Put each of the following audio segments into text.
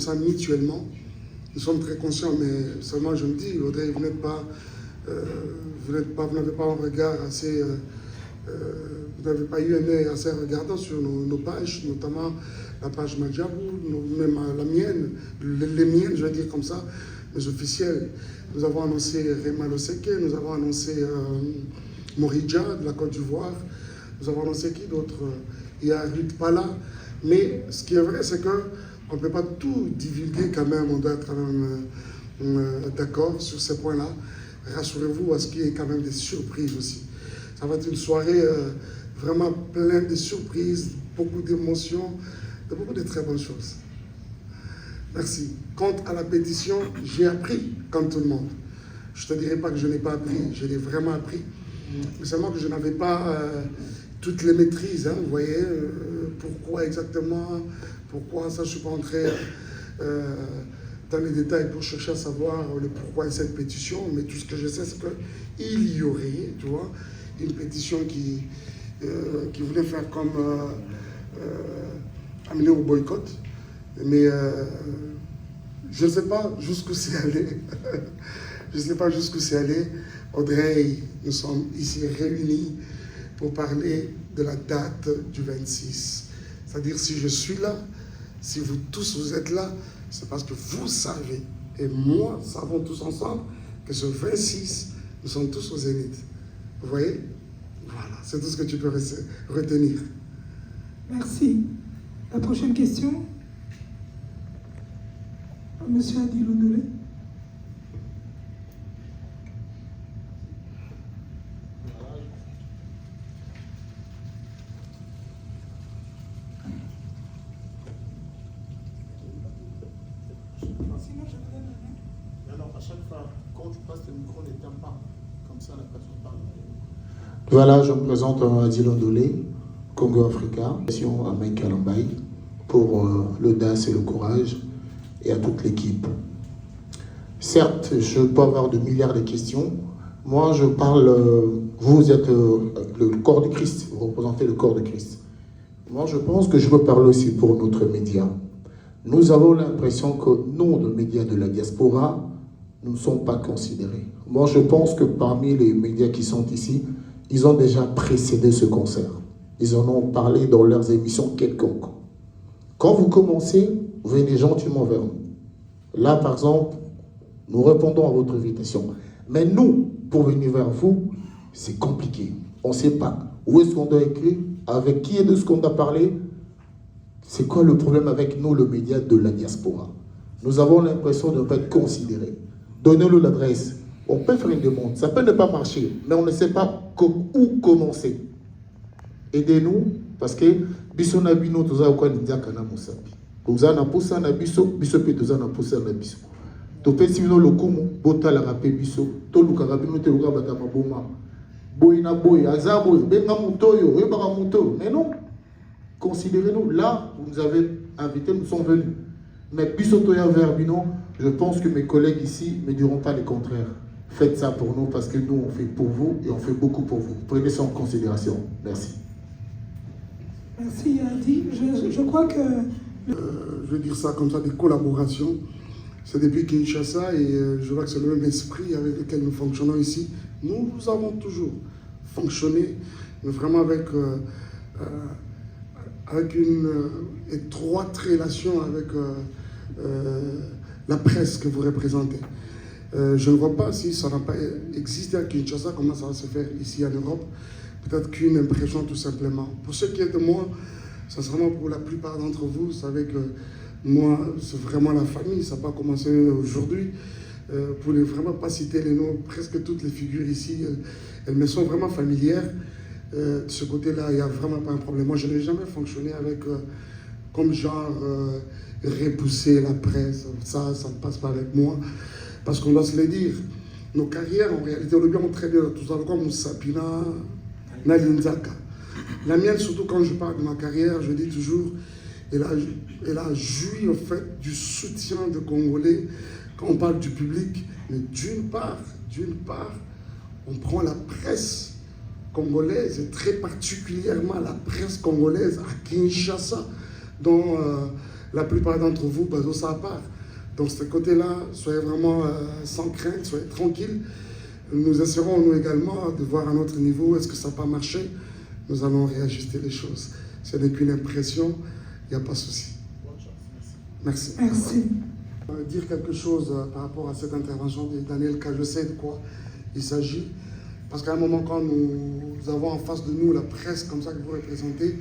ça mutuellement. Nous sommes très conscients, mais seulement je me dis, Audrey, vous n'avez pas un regard assez... vous n'avez pas eu un œil assez regardant sur nos pages, notamment la page Madjabou, même la mienne, les miennes, je vais dire comme ça, les officiels. Nous avons annoncé Rema Loseke, nous avons annoncé Moridja de la Côte d'Ivoire, nous avons annoncé qui d'autre? Il y a Ruth Pala, mais ce qui est vrai, c'est qu'on ne peut pas tout divulguer quand même, on doit être quand même d'accord sur ces points-là. Rassurez-vous à ce qu'il y ait quand même des surprises aussi. Ça va être une soirée vraiment pleine de surprises, beaucoup d'émotions, de beaucoup de très bonnes choses. Merci. Quant à la pétition, j'ai appris, comme tout le monde. Je ne te dirai pas que je n'ai pas appris, je l'ai vraiment appris. Mais seulement que je n'avais pas toutes les maîtrises, hein, vous voyez, pourquoi exactement, pourquoi, ça je ne suis pas entré dans les détails pour chercher à savoir le pourquoi de cette pétition, mais tout ce que je sais, c'est qu'il y aurait, tu vois, une pétition qui voulait faire comme amener au boycott. Mais je ne sais pas jusqu'où c'est allé. Je ne sais pas jusqu'où c'est allé. Audrey, nous sommes ici réunis pour parler de la date du 26. C'est-à-dire, si je suis là, si vous tous vous êtes là, c'est parce que vous savez, et moi, nous savons tous ensemble, que ce 26, nous sommes tous au Zénith. Vous voyez? Voilà, c'est tout ce que tu peux retenir. Merci. La prochaine question? Monsieur Adil Ondolé. Sinon, je vous donne la main. Alors, à chaque fois, quand tu passes le micro, ne t'aime pas. Comme ça, la personne parle. Voilà, je me présente à Adil Ondolé, Congo Africa, à Mike Kalambaï, pour l'audace et le courage, et à toute l'équipe. Certes, je peux avoir de milliards de questions. Moi, je parle, vous êtes le corps de Christ, vous représentez le corps de Christ. Moi, je pense que je peux parler aussi pour notre média. Nous avons l'impression que nous, les médias de la diaspora, nous ne sommes pas considérés. Moi, je pense que parmi les médias qui sont ici, ils ont déjà précédé ce concert. Ils en ont parlé dans leurs émissions quelconques. Quand vous commencez, venez gentiment vers nous. Là, par exemple, nous répondons à votre invitation. Mais nous, pour venir vers vous, c'est compliqué. On ne sait pas où est-ce qu'on doit écrire, avec qui et de ce qu'on doit parler. C'est quoi le problème avec nous, le média de la diaspora? Nous avons l'impression de ne pas être considérés. Donnez-nous l'adresse. On peut faire une demande. Ça peut ne pas marcher, mais on ne sait pas où commencer. Aidez-nous, parce que biso na bino toza kwa ninjaka na musapi. Toza na posa na biso, biso pe toza na posa na biso. To pesi bino lokumu, bota la rapé biso, to lukaka bino te luka bata maboma. Boy na boy, azabo, benga mutoyo, rebaka muto. Mais non, considérez-nous. Là, vous nous avez invités, nous sommes venus. Mais biso toya vers bino, je pense que mes collègues ici ne me diront pas le contraire. Faites ça pour nous, parce que nous, on fait pour vous et on fait beaucoup pour vous. Prenez ça en considération. Merci. Merci Adi. Je crois que... je vais dire ça comme ça, des collaborations. C'est depuis Kinshasa et je vois que c'est le même esprit avec lequel nous fonctionnons ici. Nous avons toujours fonctionné, mais vraiment avec une étroite relation avec la presse que vous représentez. Je ne vois pas si ça n'a pas existé à Kinshasa, comment ça va se faire ici en Europe. Peut-être qu'une impression tout simplement. Pour ce qui est de moi, ça sera vraiment pour la plupart d'entre vous. Vous savez que moi, c'est vraiment la famille. Ça n'a pas commencé aujourd'hui. Pour ne vraiment pas citer les noms, presque toutes les figures ici, elles me sont vraiment familières. De ce côté-là, il n'y a vraiment pas un problème. Moi, je n'ai jamais fonctionné avec, comme genre, repousser la presse. Ça ne passe pas avec moi. Parce qu'on doit se le dire. Nos carrières, en réalité, on le bien très bien. Tout ça, comme Moussapina, Nalinzaka. La mienne, surtout quand je parle de ma carrière, je dis toujours, elle a joui en fait du soutien de Congolais quand on parle du public. Mais d'une part, on prend la presse congolaise, et très particulièrement la presse congolaise à Kinshasa, dont la plupart d'entre vous, bazo ça part. Donc, de ce côté-là, soyez vraiment sans crainte, soyez tranquilles. Nous essaierons, nous également, de voir à notre niveau, est-ce que ça n'a pas marché? Nous allons réajuster les choses. Ce n'est qu'une impression, il n'y a pas de souci. Merci. Merci. Dire quelque chose par rapport à cette intervention de Daniel K. Je sais de quoi il s'agit. Parce qu'à un moment, quand nous avons en face de nous la presse comme ça que vous représentez,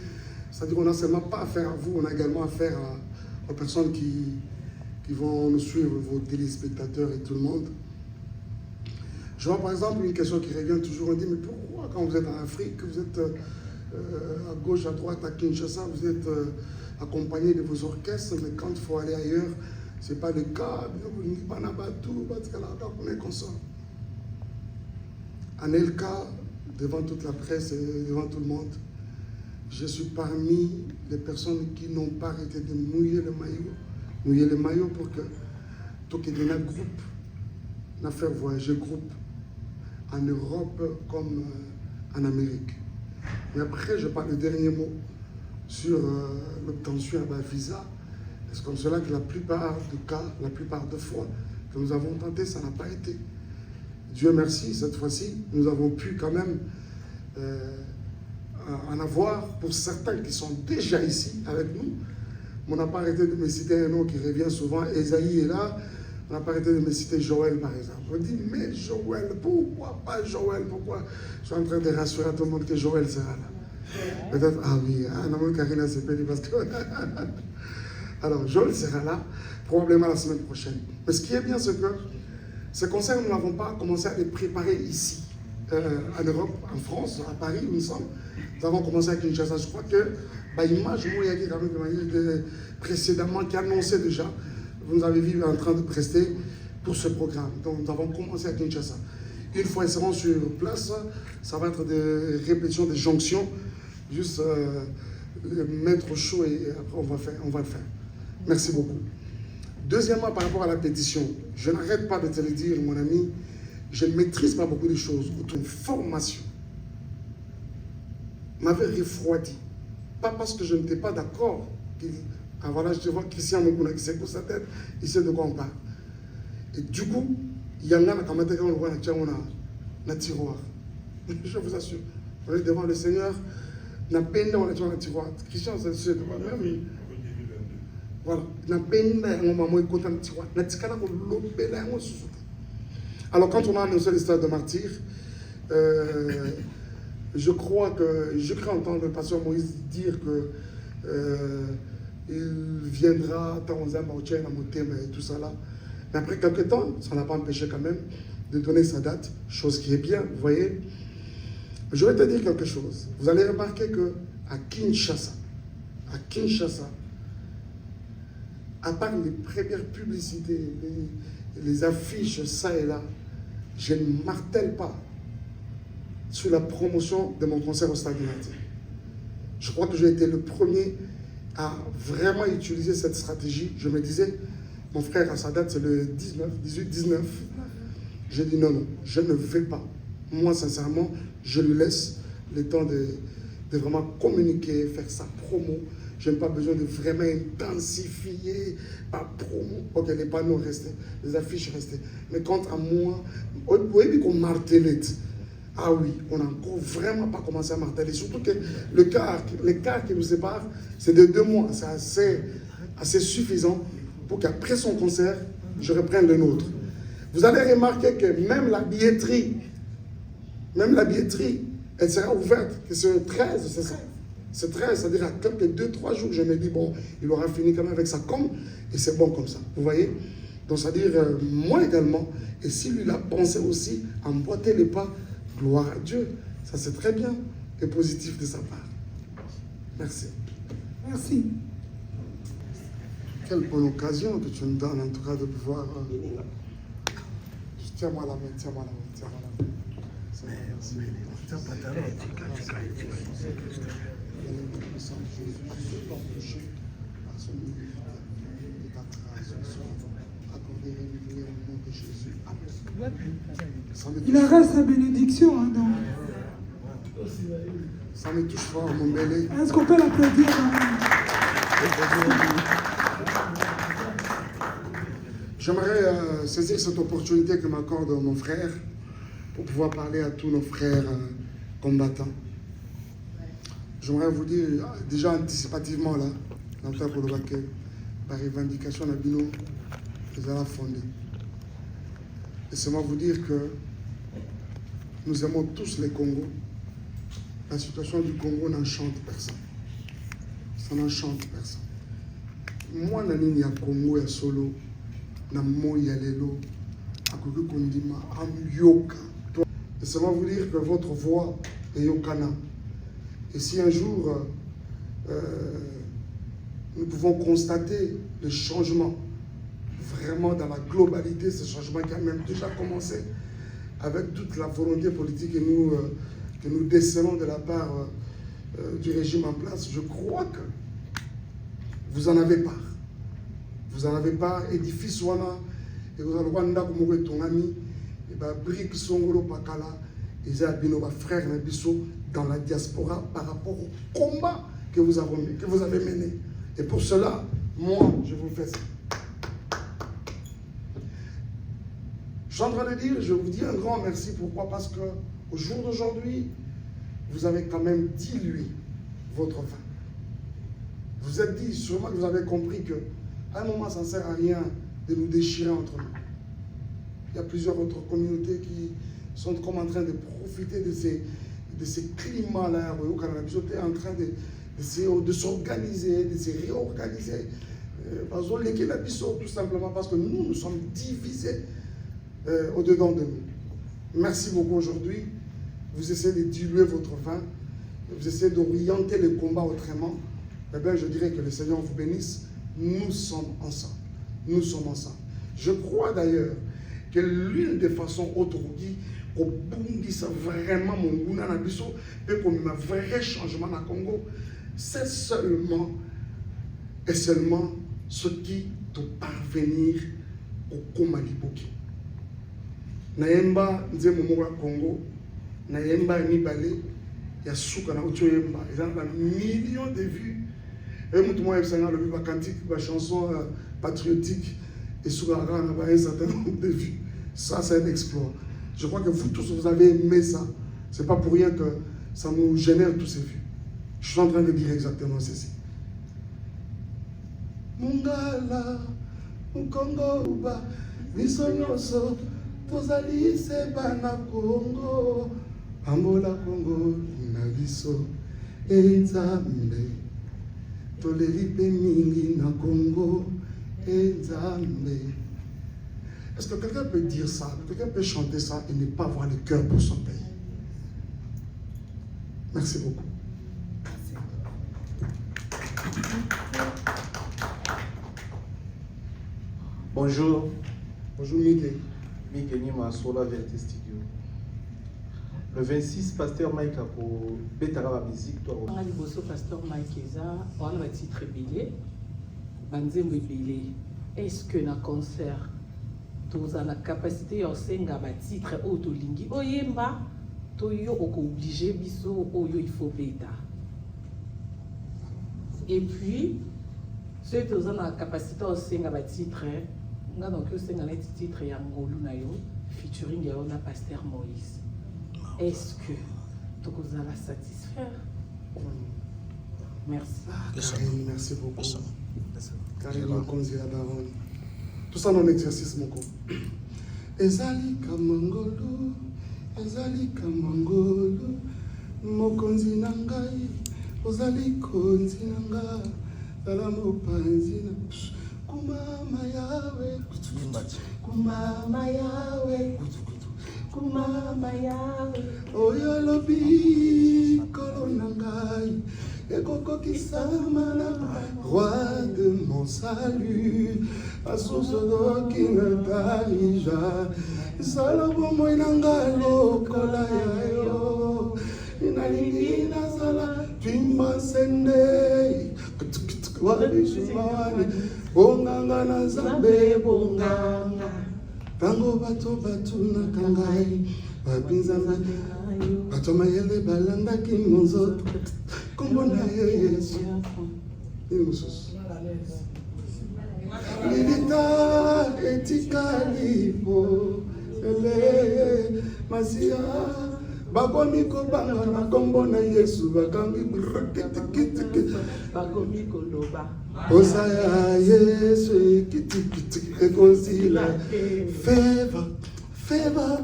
c'est-à-dire qu'on n'a seulement pas affaire à vous, on a également affaire aux personnes qui vont nous suivre, vos téléspectateurs et tout le monde. Je vois par exemple une question qui revient toujours, on dit, mais pourquoi quand vous êtes en Afrique, vous êtes à gauche, à droite, à Kinshasa, vous êtes accompagné de vos orchestres, mais quand il faut aller ailleurs, ce n'est pas le cas, en LK, devant toute la presse et devant tout le monde, je suis parmi les personnes qui n'ont pas arrêté de mouiller le maillot pour que tout qu'il y ait un groupe, n'a fait voyager groupe en Europe comme en Amérique. Mais après, je parle le dernier mot sur l'obtention d'un visa. C'est comme cela que la plupart du cas, la plupart de fois que nous avons tenté, ça n'a pas été. Dieu merci, cette fois-ci, nous avons pu quand même en avoir pour certains qui sont déjà ici avec nous. On n'a pas arrêté de me citer un nom qui revient souvent, Esaïe est là. On n'a pas arrêté de me citer Joël, par exemple. On dit, mais Joël, pourquoi pas Joël? Pourquoi? Je suis en train de rassurer à tout le monde que Joël sera là. Peut-être, ah oui, non, Karina s'est payée parce que... Alors, Joël sera là, probablement la semaine prochaine. Mais ce qui est bien, c'est que ces concerts, nous n'avons pas commencé à les préparer ici, en Europe, en France, à Paris, il me semble. Nous avons commencé avec Kinshasa. Je crois que l'image, précédemment, qui annonçait déjà, vous nous avez vu en train de prester pour ce programme. Donc, nous avons commencé à Kinshasa. Une fois ils seront sur place, ça va être des répétitions, des jonctions, juste mettre au chaud et après on va le faire. Merci beaucoup. Deuxièmement, par rapport à la pétition, je n'arrête pas de te le dire, mon ami, je ne maîtrise pas beaucoup de choses. Une formation m'avait refroidi. Pas parce que je n'étais pas d'accord. Ah voilà, je te vois Christian Mokuna qui secoue sa tête, il sait de quoi on parle. Et du coup, il y en a quand on le voit dans le tiroir. Je vous assure, on est devant le Seigneur, on a peine dans le tiroir. Christian, c'est sûr de moi-même. Voilà, on a peine dans le tiroir. Alors, quand on a annoncé l'histoire de martyr, je crois entendre le pasteur Moïse dire que il viendra et tout ça là. Mais après quelques temps, ça n'a pas empêché quand même de donner sa date, chose qui est bien, vous voyez. Je vais te dire quelque chose. Vous allez remarquer que à Kinshasa, à part les premières publicités, les affiches ça et là, je ne martèle pas sur la promotion de mon concert au Stade United. Je crois que j'ai été le premier à vraiment utiliser cette stratégie. Je me disais, mon frère, à sa date, c'est le 18-19. J'ai dit non, je ne vais pas. Moi, sincèrement, je lui laisse le temps de vraiment communiquer, faire sa promo. Je n'ai pas besoin de vraiment intensifier par promo. Ok, les panneaux restaient, les affiches restaient. Mais quant à moi, vous voyez qu'on martelait. Ah oui, on n'a encore vraiment pas commencé à marteler. Surtout que l'écart qui nous sépare, c'est de 2 mois. C'est assez suffisant pour qu'après son concert, je reprenne le nôtre. Vous allez remarquer que même la billetterie, elle sera ouverte. Que c'est le 13, c'est ça. C'est 13, c'est-à-dire à quelques 2-3 jours, je me dis, bon, il aura fini quand même avec sa com, et c'est bon comme ça. Vous voyez? Donc, c'est-à-dire, moi également, et si lui l'a pensé aussi, emboîter les pas, gloire à Dieu. Ça, c'est très bien et positif de sa part. Merci. Merci. Quelle bonne occasion que tu me donnes, en tout cas, de pouvoir... Tiens-moi la main, tiens-moi la main, tiens-moi la main. Il aura sa bénédiction. Hein, donc. Ça me touche fort, mon bébé. Est-ce qu'on peut l'applaudir? J'aimerais saisir cette opportunité que m'accorde mon frère pour pouvoir parler à tous nos frères combattants. J'aimerais vous dire déjà anticipativement là, dans le temps pour le baquet, la revendication de Bino, ils ont fondé. Laissez-moi vous dire que nous aimons tous les Congos. La situation du Congo n'enchante personne. Ça n'enchante personne. Moi, je suis Congo et Solo, je suis Lelo, je suis Yoka. Laissez-moi vous dire que votre voix est Yokana. Et si un jour, nous pouvons constater le changement, vraiment dans la globalité, ce changement qui a même déjà commencé, avec toute la volonté politique que nous décelons de la part du régime en place, je crois que vous en avez part. Vous en avez part, édifice wana, et vous allez voir ton ami, et bien brique songolo pakala, et ça bino ba frère nabiso dans la diaspora par rapport au combat que vous avez mené. Et pour cela, moi, je vous fais ça. Je suis en train de dire, je vous dis un grand merci. Pourquoi? Parce qu'au jour d'aujourd'hui, vous avez quand même dilué votre vin. Vous êtes dit, sûrement que vous avez compris qu'à un moment, ça ne sert à rien de nous déchirer entre nous. Il y a plusieurs autres communautés qui sont comme en train de profiter de ces climats-là. Au Canada, ils sont en train de s'organiser, de se réorganiser. Tout simplement parce que nous sommes divisés au-dedans de nous. Merci beaucoup aujourd'hui. Vous essayez de diluer votre vin, vous essayez d'orienter le combat autrement. Eh bien, je dirais que le Seigneur vous bénisse. Nous sommes ensemble. Nous sommes ensemble. Je crois d'ailleurs que l'une des façons aujourd'hui au Burundi, c'est vraiment mon goût à biso et comme un vrai changement dans le Congo, c'est seulement et seulement ce qui doit parvenir au Komaliboki. Naemba nze momo wa Congo, naemba mibale ya suka na utoyemba, ils ont millions de vues. Et tout le monde a vu ma cantique, ma chanson patriotique et suka a un certain nombre de vues. Ça, c'est un exploit. Je crois que vous tous, vous avez aimé ça. Ce n'est pas pour rien que ça nous génère tous ces vues. Je suis en train de dire exactement ceci. Mungala, Mukongo uba, Bisonyoso, Tozali seba na Congo, Ambola Congo, Nabiso, Enzambe, Tolelipe mingi na Congo, Enzambe. Est-ce que quelqu'un peut dire ça? Quelqu'un peut chanter ça et ne pas avoir le cœur pour son pays? Merci beaucoup. Bonjour. Bonjour Miguel. Miguel Nima Sola Vérité Studio. Le 26, Pasteur Mike a pour Betara la musique. On a dit Pasteur Mike Eza, on a un titre billet, Banzembe billet. Est-ce que dans concert, tu as la capacité de faire un titre autolingi? Oyemba, tu es obligé biso oyo il faut beta. Et puis, ceux qui ont la capacité de faire un titre, on a donc un titre Yangolu Nayo, featuring Yaona Pasteur Moïse. Est-ce que tu as la satisfaire? Merci. Karine, merci beaucoup. Karine Mokonzi la baronne. Tout ça dans l'exercice, mon co. Ezali kamangolo, ezali kamangolo, mokonzi nangai, ozali konzi nanga, zala mopanzi na kumama yawe, kumama yawe, kumama yawe, oyo lobi kolo nangai. Et Coco qui roi de mon salut, à source d'eau qui ne tarit jamais. Salobo moinangalo kolayo, inalingi nazala twimba sende, wabishimani, bonganga nazambe bonganga, tango bato na kangai, babinzana, bato mayele balanda kimonzoto. Milita eti Masia, Bagomiko Bangana Gombona Yesu, Bagangi Kiti. Bagomiko Loba. Osaya Yesu, Kiti, Ekosila. Favor, favor,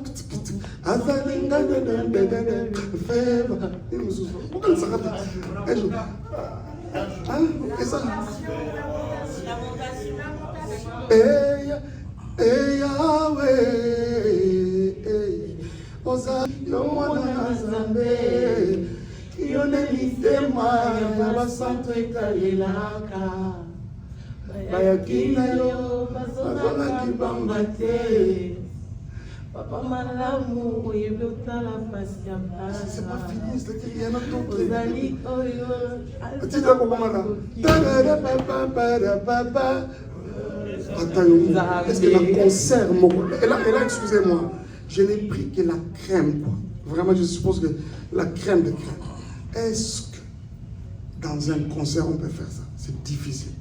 Azalinga, favor. Pourquoi ça rapide? Oza yomwana Nzambe yone mitema ya basantu ekalelaka bayakina yo bazonaki bamba te papa malamu oyebi otala pasi ya bana ozali oyo Tita Kokomana. Attends, est-ce que la concert, et là, excusez-moi, je n'ai pris que la crème, quoi. Vraiment, je suppose que la crème de crème. Est-ce que dans un concert, on peut faire ça? C'est difficile.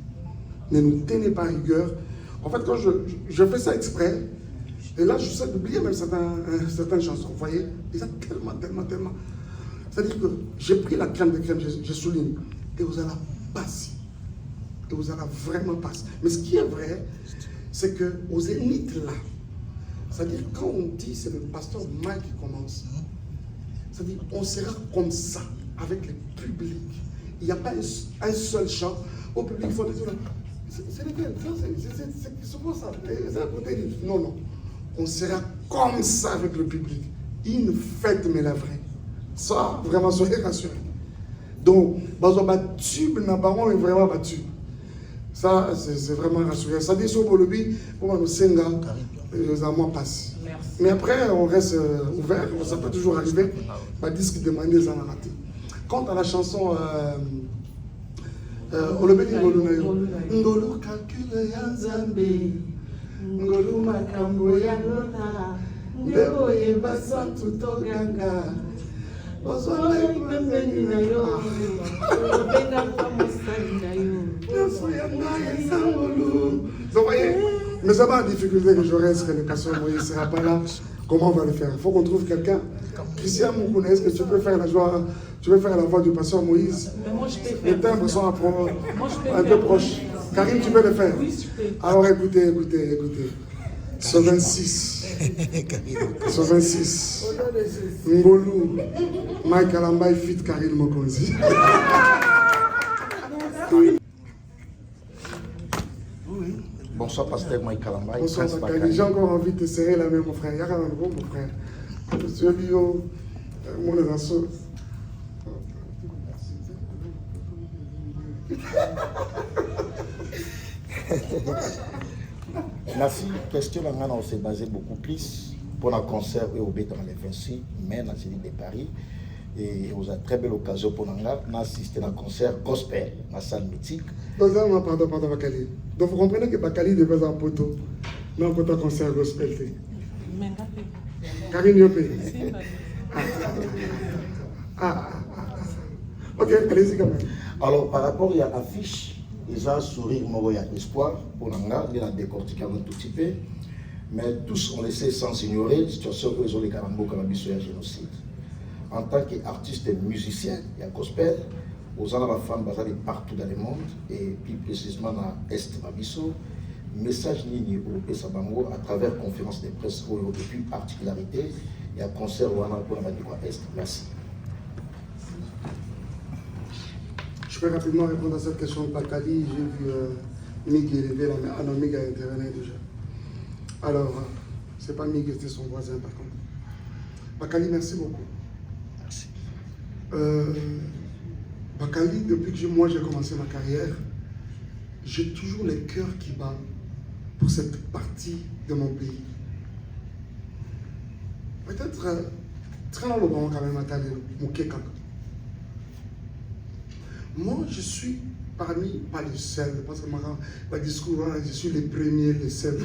Ne nous tenez pas rigueur. En fait, quand je fais ça exprès, et là, je sais d'oublier même certaines chansons. Vous voyez, il y a tellement. C'est-à-dire que j'ai pris la crème de crème, je souligne, et vous allez passer. Et vous allez vraiment passer. Mais ce qui est vrai, c'est que aux zéniths là, c'est-à-dire quand on dit c'est le pasteur Mike qui commence, c'est-à-dire on sera comme ça, avec le public. Il n'y a pas un seul chant. Au public, il faut dire, c'est lequel? C'est quoi ça? C'est à côté. Non. On sera comme ça avec le public. Une fête, mais la vraie. Ça, vraiment, soyez rassurés. Donc, tube n'a pas vraiment battu. Ça, c'est vraiment rassurant. Ça dit sur le lobby, pour nous senga, les amours passent. Mais après, on reste ouvert, ça peut toujours arriver. Pas disque demander ça n'a raté. Quant à la chanson, Olobeli Ngolu Ngolu calcule Yanzambe, Ngolu Makambo Yanona, Ndebo Yeba Santu Toganga. Vous voyez, mais ça va en difficulté que je reste, que le pasteur Moïse ne sera pas là. Comment on va le faire? Il faut qu'on trouve quelqu'un. Christian Moukouna, est-ce que tu peux faire la joie, tu peux faire la voix du pasteur Moïse? Les timbres sont un peu proches. Karine, tu peux le faire? Oui, je peux. Alors écoutez. 126. 126. Ngolu. Mike Alambay fit Karine Mokonzi. Bonsoir, pasteur Mike Alambay. Bonsoir, Bakali. J'ai encore envie de te serrer la main, mon frère. Il y a un gros, mon frère. Monsieur Bio, mon assaut. Merci. Question on s'est basé beaucoup plus pour un concert et au Béton les 26 mai dans la ville de Paris. Et vous avez très belle occasion pour nous assister à un concert gospel dans la salle mythique. Pardon, Bakali. Donc vous comprenez que Bakali devait avoir un poteau. Non, pour un concert gospel. Karine Yopé. Ok, allez-y quand même. Alors, par rapport à l'affiche, ils ont sourire, il y a espoir pour nous, il y a décortiqué un tout petit peu. Mais tous, on le sait sans ignorer la situation où ils ont les Karambo Cannabis et génocide. En tant qu'artiste et musicien, il y a gospel, aux gens la femme basée partout dans le monde, et plus précisément dans l'Est Mabiso, message ligne au Sabango à travers conférence de presse et puis particularité, il y a concert au pour la Est. Merci. Je peux rapidement répondre à cette question de Bakali. J'ai vu Miguel lever la main. Ah non, Miguel a intervenu déjà. Alors, c'est pas Miguel, c'était son voisin par contre. Bakali, merci beaucoup. Merci. Bakali, depuis que moi j'ai commencé ma carrière, j'ai toujours le cœur qui bat pour cette partie de mon pays. Peut-être très longtemps quand même à mon Kekak. Moi, je suis parmi, pas les seuls, parce que ma discours, je suis les premiers, les seuls.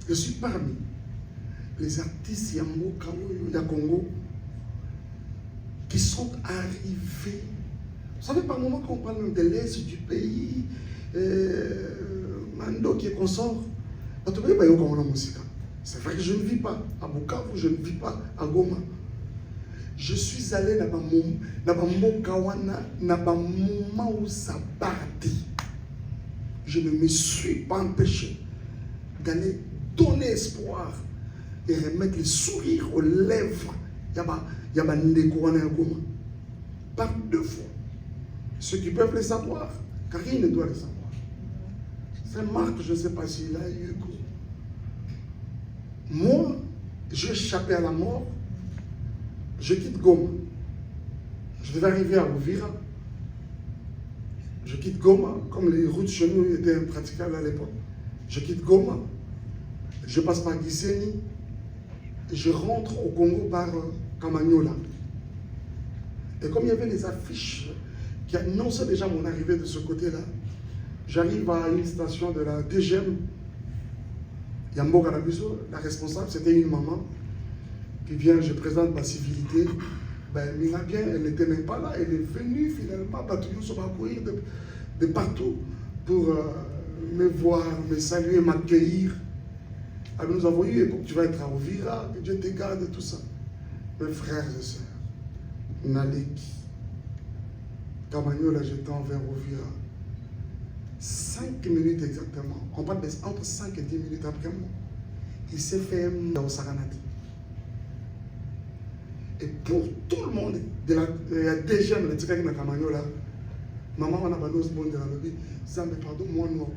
Je suis parmi les artistes Yambo, Congo qui sont arrivés. Vous savez, par moment, quand on parle même de l'Est du pays, Mando qui est consort, vous ne pouvez pas y avoir la musique. C'est vrai que je ne vis pas à Bukavu, je ne vis pas à Goma. Je suis allé dans le moment où ça partit. Je ne me suis pas empêché d'aller donner espoir et remettre le sourire aux lèvres. Par 2 fois. Ceux qui peuvent le savoir, car il ne doit le savoir. C'est Marc, je ne sais pas s'il a eu. Moi, j'ai échappé à la mort. Je quitte Goma. Je devais arriver à Uvira. Je quitte Goma, comme les routes chez nous étaient impraticables à l'époque. Je quitte Goma. Je passe par Gisenyi. Et je rentre au Congo par Kamanyola. Et comme il y avait les affiches qui annonçaient déjà mon arrivée de ce côté-là, j'arrive à une station de la DGM. Yambo Kanabuso, la responsable, c'était une maman qui vient, je présente ma civilité. Ben, Mina bien, elle n'était même pas là, elle est venue finalement, Batouyou se va courir de partout pour me voir, me saluer, m'accueillir. Alors nous avons eu, écoute, tu vas être à Uvira, que Dieu te garde et tout ça. Mes frères et sœurs, Naleki, Kamanyola, j'étais envers Uvira. 5 minutes exactement, on parle entre 5 et 10 minutes après moi, il s'est fait dans Saranati. Et pour tout le monde, de la DGM, le tika qui n'a Kamanyola, maman, on a banos bon de la lobby, ça me pardon, moi, nous,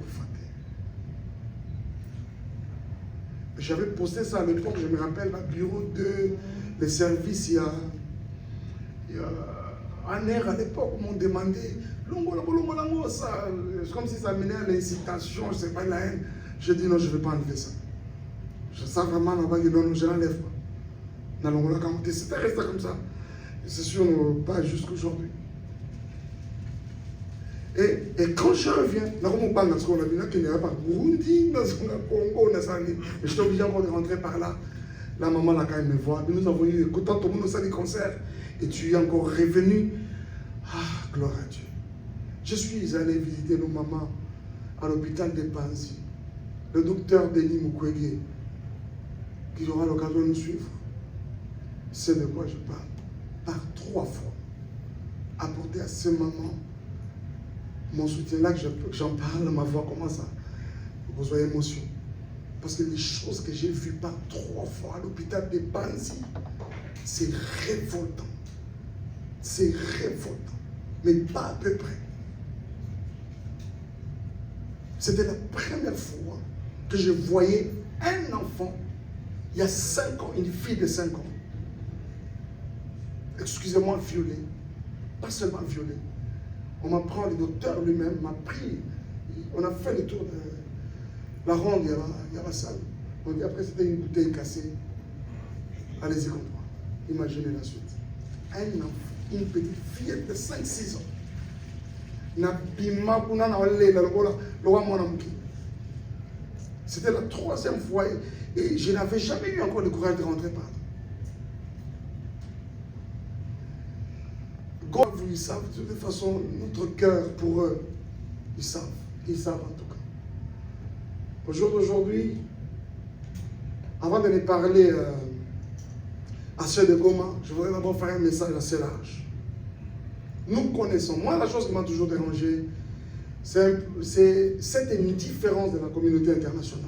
j'avais posté ça à l'époque, je me rappelle, au bureau de les services, il y a un air à l'époque, m'ont demandé, ça, c'est comme si ça menait à l'incitation, je ne sais pas, la haine. Je dis non, je ne vais pas enlever ça. Je sens vraiment là-bas que non, je n'enlève pas. C'était resté comme ça. C'est sûr, pas jusqu'aujourd'hui. Et quand je reviens, il n'y a pas Burundi, Congo, j'étais obligé encore de rentrer par là. La maman là quand même me voit. Nous avons eu, quand tout le monde a des concerts, et tu es encore revenu. Ah, gloire à Dieu. Je suis allé visiter nos mamans à l'hôpital de Panzi. Le docteur Denis Mukwege, qui aura l'occasion de nous suivre, c'est de quoi je parle. Par 3 fois, apporter à ces mamans mon soutien. Là que j'en parle, ma voix commence à besoin d'émotion. Parce que les choses que j'ai vues par 3 fois à l'hôpital de Panzi, c'est révoltant. C'est révoltant. Mais pas à peu près. C'était la première fois que je voyais un enfant, il y a 5 ans, une fille de 5 ans, excusez-moi, violée. Pas seulement violée. On m'apprend, le docteur lui-même m'a pris, on a fait le tour de la ronde, il y a la salle. On dit après c'était une bouteille cassée. Allez-y comme moi. Imaginez la suite. Un enfant, une petite fillette de 5-6 ans. C'était la 3e fois et je n'avais jamais eu encore le courage de rentrer par là. Vous, ils savent, de toute façon, notre cœur pour eux, ils savent en tout cas. Au jour d'aujourd'hui, avant de les parler à ceux de Goma, je voudrais d'abord faire un message assez large. Nous connaissons, moi la chose qui m'a toujours dérangé, c'est cette indifférence de la communauté internationale.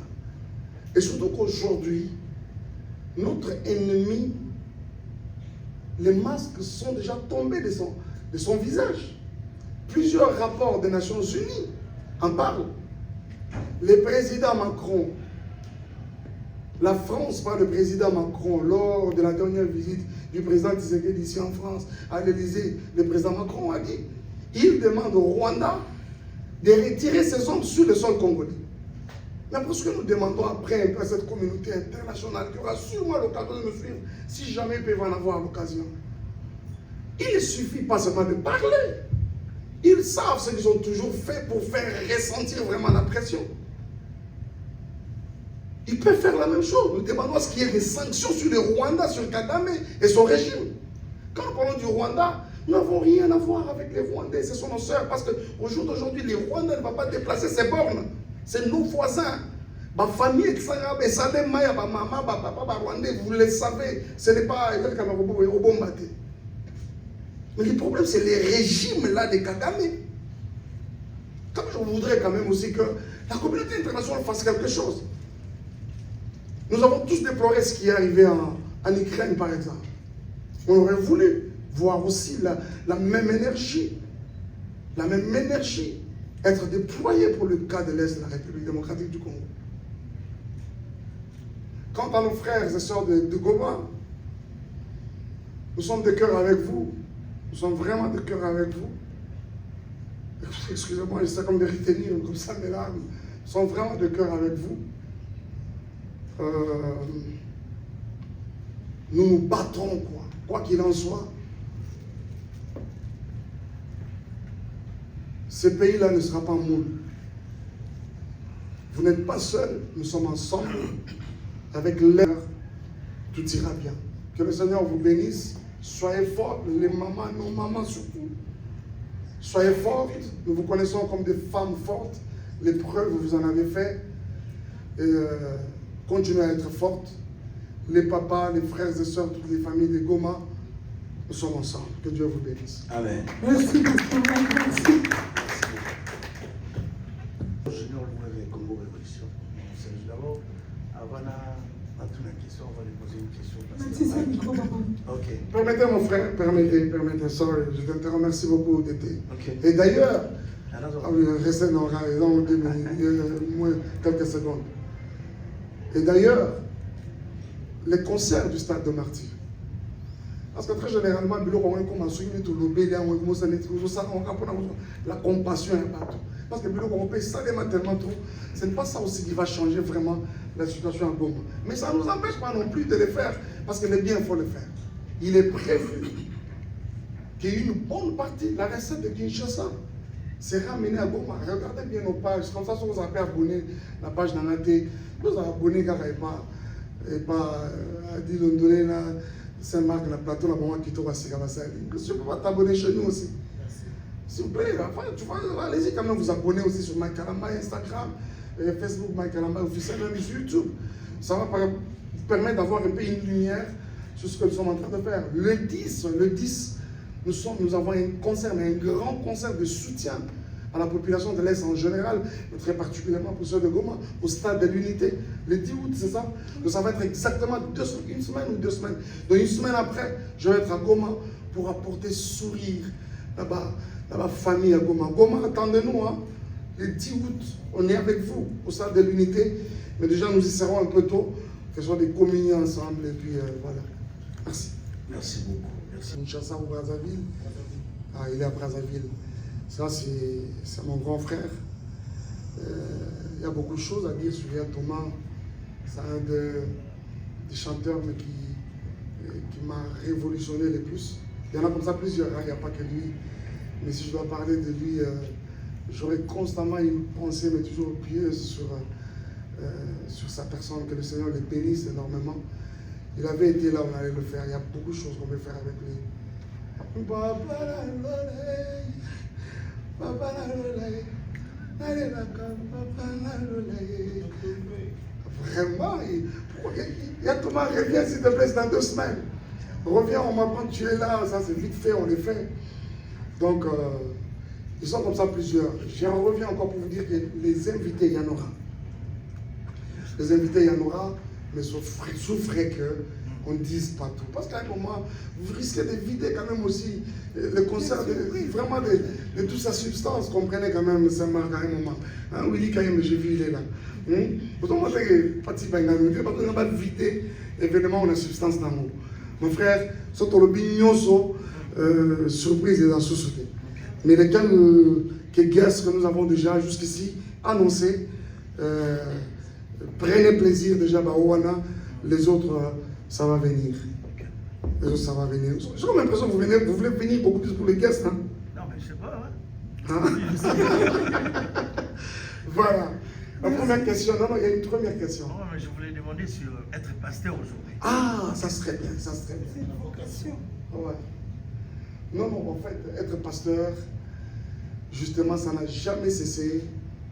Et surtout qu'aujourd'hui, notre ennemi, les masques sont déjà tombés de son visage. Plusieurs rapports des Nations Unies en parlent. Le président Macron, la France par le président Macron, lors de la dernière visite du président Tshisekedi ici en France, à l'Élysée, le président Macron a dit, il demande au Rwanda de retirer ses hommes sur le sol congolais. Mais pour ce que nous demandons après à cette communauté internationale qui aura sûrement l'occasion de nous suivre, si jamais ils peuvent en avoir l'occasion, il ne suffit pas seulement de parler. Ils savent ce qu'ils ont toujours fait pour faire ressentir vraiment la pression. Ils peuvent faire la même chose. Nous demandons à ce qu'il y ait des sanctions sur le Rwanda, sur Kagame et son régime. Quand nous parlons du Rwanda, nous n'avons rien à voir avec les Rwandais, ce sont nos sœurs. Parce qu'au jour d'aujourd'hui, les Rwandais ne vont pas déplacer ces bornes. C'est nos voisins. Ma famille, etc. Mais ça n'est pas ma maman, ma papa, ma Rwandais, vous le savez. Ce n'est pas au bon matin. Mais le problème, c'est les régimes là de Kagame. Comme je voudrais quand même aussi que la communauté internationale fasse quelque chose. Nous avons tous déploré ce qui est arrivé en Ukraine, par exemple. On aurait voulu voir aussi la même énergie. La même énergie être déployée pour le cas de l'Est de la République démocratique du Congo. Quant à nos frères et sœurs de Goma, nous sommes de cœur avec vous. Nous sommes vraiment de cœur avec vous. Excusez-moi, j'essaie comme de retenir comme ça mes larmes. Nous sommes vraiment de cœur avec vous. Nous nous battrons, quoi qu'il en soit. Ce pays-là ne sera pas moule. Vous n'êtes pas seuls, nous sommes ensemble. Avec l'air, tout ira bien. Que le Seigneur vous bénisse. Soyez forts, les mamans, nos mamans surtout. Soyez fortes, nous vous connaissons comme des femmes fortes. Les preuves, vous en avez fait. Et continuez à être fortes. Les papas, les frères et sœurs, toutes les familles de Goma, nous sommes ensemble. Que Dieu vous bénisse. Amen. Merci, pasteur Mike, merci. Junior le Congo Révolution. C'est d'abord, avant la question, on va lui poser une question. Merci, c'est le micro, papa. Ok. Permettez mon frère, permettez, sorry, je te remercie beaucoup d'été. Ok. Et d'ailleurs, Alors, restez dans moins quelques secondes. Et d'ailleurs, les concerts du stade de Martyr. Parce que très généralement, la compassion est partout. Parce que ça tellement trop. Ce n'est pas ça aussi qui va changer vraiment la situation à Goma. Mais ça ne nous empêche pas non plus de le faire. Parce que le bien, il faut le faire. Il est prévu qu'il y ait une bonne partie, la recette de Kinshasa, c'est ramené à Goma. Regardez bien nos pages. Comme ça, si vous avez abonné la page Nanaté, vous avez abonné car et pas à Dilondolé, Saint-Marc, la plateau, la maman qui tourne à Sigabasali. Si vous pouvez t'abonner chez nous aussi. S'il vous plaît, allez-y quand même vous abonner aussi sur Mike Kalamba, Instagram, Facebook Mike Kalamba officiel, même sur YouTube. Ça va vous permettre d'avoir un peu une lumière sur ce que nous sommes en train de faire. Le 10, nous avons un concert, mais un grand concert de soutien à la population de l'Est en général, mais très particulièrement pour ceux de Goma, au stade de l'Unité. Le 10 août, c'est ça? Donc ça va être exactement une semaine ou 2 semaines. Donc une semaine après, je vais être à Goma pour apporter sourire là-bas, dans ma famille à Goma. Goma, attendez-nous, hein. Le 10 août, on est avec vous au stade de l'Unité, mais déjà nous y serons un peu tôt, que ce soit des communions ensemble, et puis voilà. Merci. merci beaucoup. Merci. Kinshasa ou Brazzaville? Ah, il est à Brazzaville. Ça, c'est mon grand frère. Il y a beaucoup de choses à dire sur Yann Thomas. C'est un des chanteurs mais qui m'a révolutionné le plus. Il y en a comme ça plusieurs, hein. Il n'y a pas que lui. Mais si je dois parler de lui, j'aurais constamment une pensée, mais toujours pieuse sur sa personne, que le Seigneur le bénisse énormément. Il avait été là, on allait le faire. Il y a beaucoup de choses qu'on peut faire avec lui. Vraiment, Thomas, reviens s'il te plaît, c'est dans 2 semaines. Reviens, on m'apprend que tu es là, ça c'est vite fait, on le fait. Donc, ils sont comme ça plusieurs. Je reviens encore pour vous dire que les invités, il y en aura. Les invités, il y en aura, mais souffrez qu'on ne dise pas tout. Parce qu'à un moment, vous risquez de vider quand même aussi le concert, vraiment de toute sa substance. Comprenez quand même Saint-Marc à un moment. Hein, Willy, quand même, j'ai vu, il est là. Pourtant, moi, je ne pas vider l'événement ou la substance d'amour. Mon frère, c'est le bignoso, surprise et dans société. Mais les quelques guests que nous avons déjà jusqu'ici annoncés, prenez plaisir déjà, les autres, ça va venir. Les autres, ça va venir. J'ai comme l'impression que vous voulez venir beaucoup plus pour les guests. Hein? Non, mais je sais pas, Voilà. La première question, non, il y a une première question. Non, mais je voulais demander sur être pasteur aujourd'hui. Ah, ça serait bien, ça serait bien. C'est une vocation. Ouais. Non, en fait, être pasteur, justement, ça n'a jamais cessé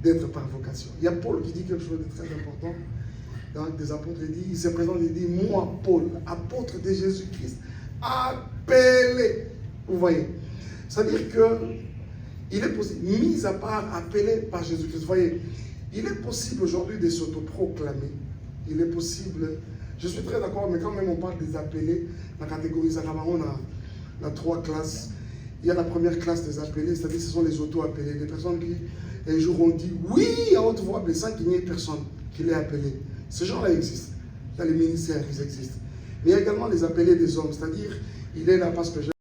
d'être par vocation. Il y a Paul qui dit quelque chose de très important. Dans des apôtres, il se présente, il dit, moi, Paul, apôtre de Jésus-Christ, appelé. Vous voyez, c'est-à-dire que il est possible, mis à part appelé par Jésus-Christ, vous voyez, il est possible aujourd'hui de s'autoproclamer. Il est possible, je suis très d'accord, mais quand même on parle des appelés, la catégorie Zakabaron a 3 classes. Il y a la première classe des appelés, c'est-à-dire ce sont les auto-appelés, des personnes qui un jour ont dit oui à haute voix, mais sans qu'il n'y ait personne qui l'ait appelé. Ces gens-là existent. Dans les ministères, ils existent. Mais il y a également les appelés des hommes, c'est-à-dire il est là parce que